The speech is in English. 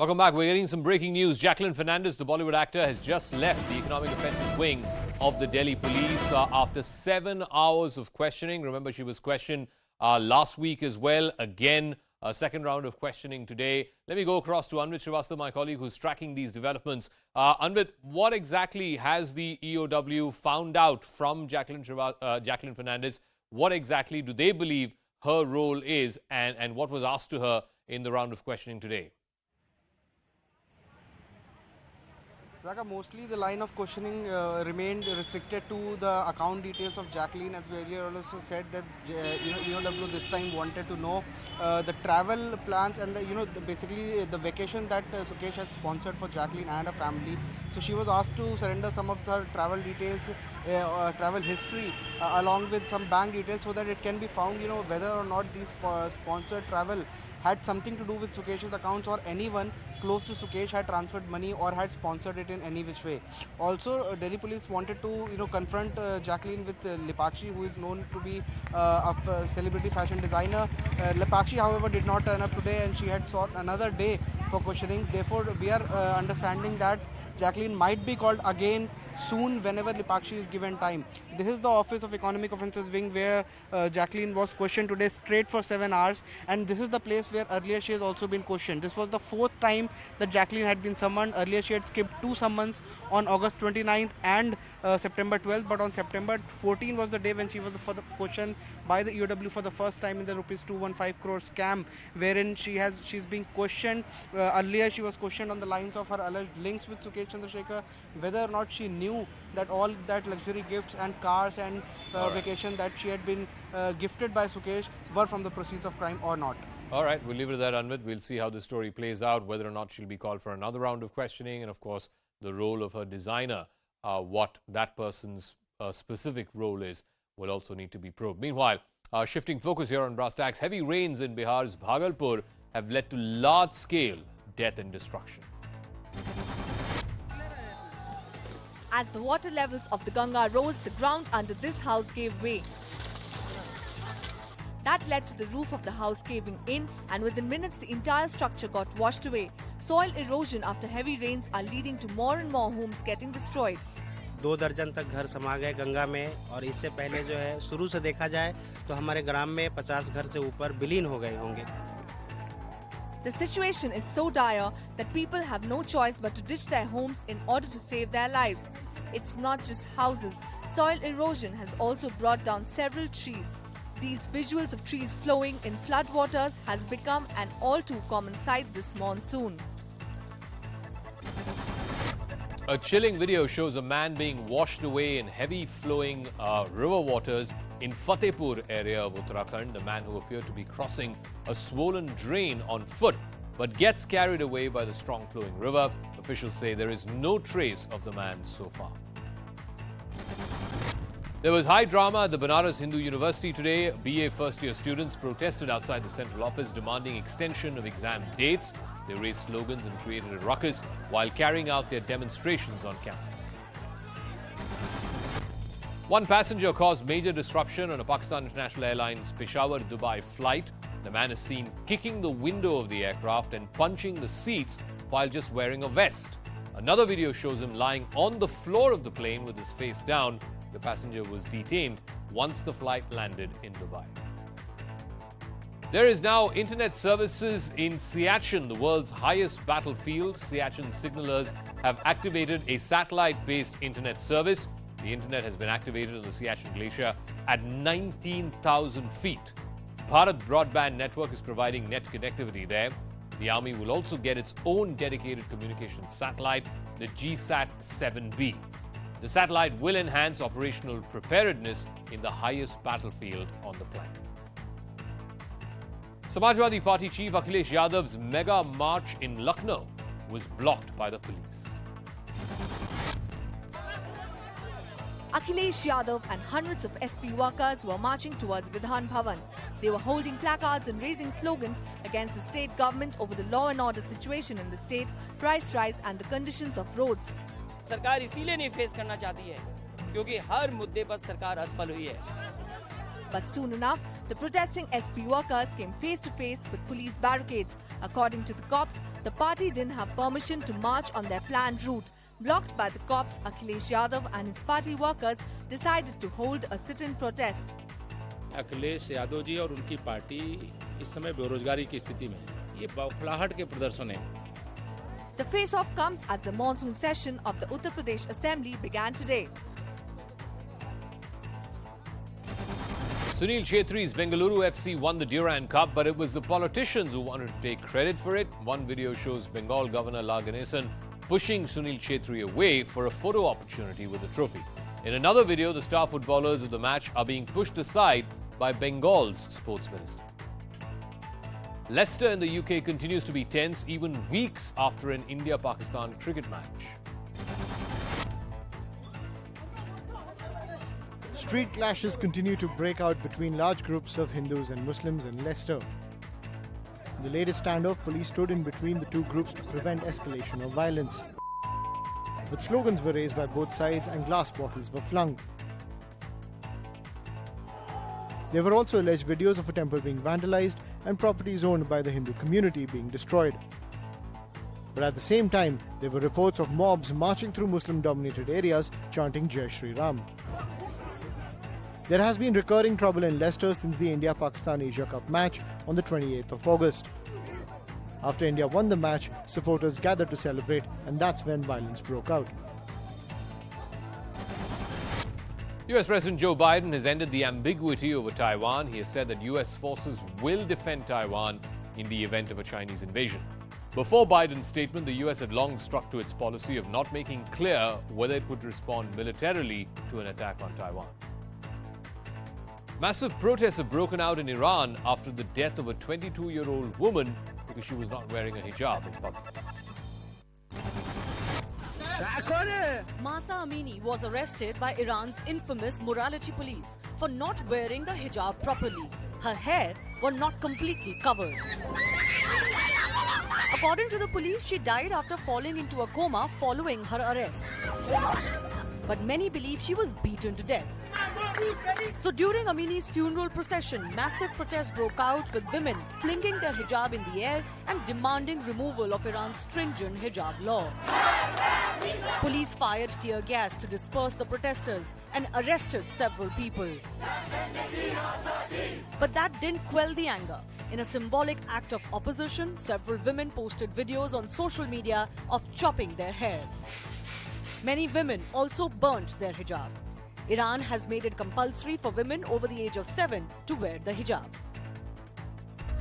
Welcome back. We're getting some breaking news. Jacqueline Fernandez, the Bollywood actor, has just left the economic offences wing of the Delhi police after 7 hours of questioning. Remember, she was questioned last week as well. Again, a second round of questioning today. Let me go across to Anvit Srivastava, my colleague, who's tracking these developments. Anvit, what exactly has the EOW found out from Jacqueline Fernandez? What exactly do they believe her role is, and what was asked to her in the round of questioning today? Mostly the line of questioning remained restricted to the account details of Jacqueline, as we earlier also said that EOW this time wanted to know the travel plans and basically the vacation that Sukesh had sponsored for Jacqueline and her family. So she was asked to surrender some of her travel details, travel history, along with some bank details, so that it can be found whether or not these sponsored travel had something to do with Sukesh's accounts, or anyone close to Sukesh had transferred money or had sponsored it in any which way. Also, Delhi police wanted to confront Jacqueline with Lipakshi, who is known to be a celebrity fashion designer. Lipakshi, however, did not turn up today, and she had sought another day for questioning. Therefore, we are understanding that Jacqueline might be called again soon whenever Lipakshi is given time. This is the Office of Economic Offences wing where Jacqueline was questioned today straight for 7 hours, and this is the place where earlier she has also been questioned. This was the 4th time that Jacqueline had been summoned. Earlier she had skipped 2 summons on August 29th and September 12th, but on September 14th was the day when she was questioned by the EOW for the first time in the rupees 215 crore scam, wherein she's being questioned. Earlier she was questioned on the lines of her alleged links with Sukesh Chandrashekhar, whether or not she knew that all that luxury gifts and cars and vacation that she had been gifted by Sukesh were from the proceeds of crime or not. All right, we'll leave it at that, Anvit. We'll see how the story plays out, whether or not she'll be called for another round of questioning, and of course, the role of her designer, what that person's specific role is, will also need to be probed. Meanwhile, shifting focus here on brass tacks, heavy rains in Bihar's Bhagalpur have led to large-scale death and destruction. As the water levels of the Ganga rose, the ground under this house gave way. That led to the roof of the house caving in, and within minutes the entire structure got washed away. Soil erosion after heavy rains are leading to more and more homes getting destroyed. 2 दर्जन तक घर समा गए गंगा में, और इससे पहले जो है शुरू से देखा जाए तो हमारे ग्राम में 50 घर से ऊपर विलीन हो गए होंगे. The situation is so dire that people have no choice but to ditch their homes in order to save their lives. It's not just houses. Soil erosion has also brought down several trees. These visuals of trees flowing in floodwaters has become an all too common sight this monsoon. A chilling video shows a man being washed away in heavy flowing river waters in Fatehpur area of Uttarakhand. The man who appeared to be crossing a swollen drain on foot but gets carried away by the strong flowing river. Officials say there is no trace of the man so far. There was high drama at the Banaras Hindu University today. BA first-year students protested outside the central office demanding extension of exam dates. They raised slogans and created a ruckus while carrying out their demonstrations on campus. One passenger caused major disruption on a Pakistan International Airlines Peshawar-Dubai flight. The man is seen kicking the window of the aircraft and punching the seats while just wearing a vest. Another video shows him lying on the floor of the plane with his face down. The passenger was detained once the flight landed in Dubai. There is now internet services in Siachen, the world's highest battlefield. Siachen signalers have activated a satellite-based internet service. The internet has been activated on the Siachen Glacier at 19,000 feet. Bharat Broadband Network is providing net connectivity there. The army will also get its own dedicated communication satellite, the GSAT-7B. The satellite will enhance operational preparedness in the highest battlefield on the planet. Samajwadi Party chief Akhilesh Yadav's mega march in Lucknow was blocked by the police. Akhilesh Yadav and hundreds of SP workers were marching towards Vidhan Bhavan. They were holding placards and raising slogans against the state government over the law and order situation in the state, price rise and the conditions of roads. सरकार इसीलिए नहीं face करना चाहती है क्योंकि हर मुद्दे पर सरकार असफल हुई है. But soon enough, the protesting SP workers came face to face with police barricades. According to the cops, The party didn't have permission to march on their planned route. Blocked by the cops, Akhilesh Yadav and his party workers decided to hold a sit-in protest. Akhilesh Yadav ji और उनकी party इस समय बेरोजगारी की स्थिति में ये बौखलाहट के प्रदर्शन है. The face-off comes as the monsoon session of the Uttar Pradesh Assembly began today. Sunil Chhetri's Bengaluru FC won the Durand Cup, but it was the politicians who wanted to take credit for it. One video shows Bengal Governor La Ganesan pushing Sunil Chhetri away for a photo opportunity with the trophy. In another video, the star footballers of the match are being pushed aside by Bengal's sports minister. Leicester in the UK continues to be tense even weeks after an India-Pakistan cricket match. Street clashes continue to break out between large groups of Hindus and Muslims in Leicester. In the latest standoff, police stood in between the two groups to prevent escalation of violence. But slogans were raised by both sides and glass bottles were flung. There were also alleged videos of a temple being vandalized and properties owned by the Hindu community being destroyed. But at the same time, there were reports of mobs marching through Muslim-dominated areas chanting Jai Shri Ram. There has been recurring trouble in Leicester since the India-Pakistan Asia Cup match on the 28th of August. After India won the match, supporters gathered to celebrate, and that's when violence broke out. US President Joe Biden has ended the ambiguity over Taiwan. He has said that US forces will defend Taiwan in the event of a Chinese invasion. Before Biden's statement, the US had long stuck to its policy of not making clear whether it would respond militarily to an attack on Taiwan. Massive protests have broken out in Iran after the death of a 22-year-old woman because she was not wearing a hijab in public. Mahsa Amini was arrested by Iran's infamous morality police for not wearing the hijab properly. Her hair were not completely covered. According to the police, she died after falling into a coma following her arrest. But many believe she was beaten to death. So during Amini's funeral procession, massive protests broke out with women flinging their hijab in the air and demanding removal of Iran's stringent hijab law. Police fired tear gas to disperse the protesters and arrested several people. But that didn't quell the anger. In a symbolic act of opposition, several women posted videos on social media of chopping their hair. Many women also burnt their hijab. Iran has made it compulsory for women over the age of 7 to wear the hijab.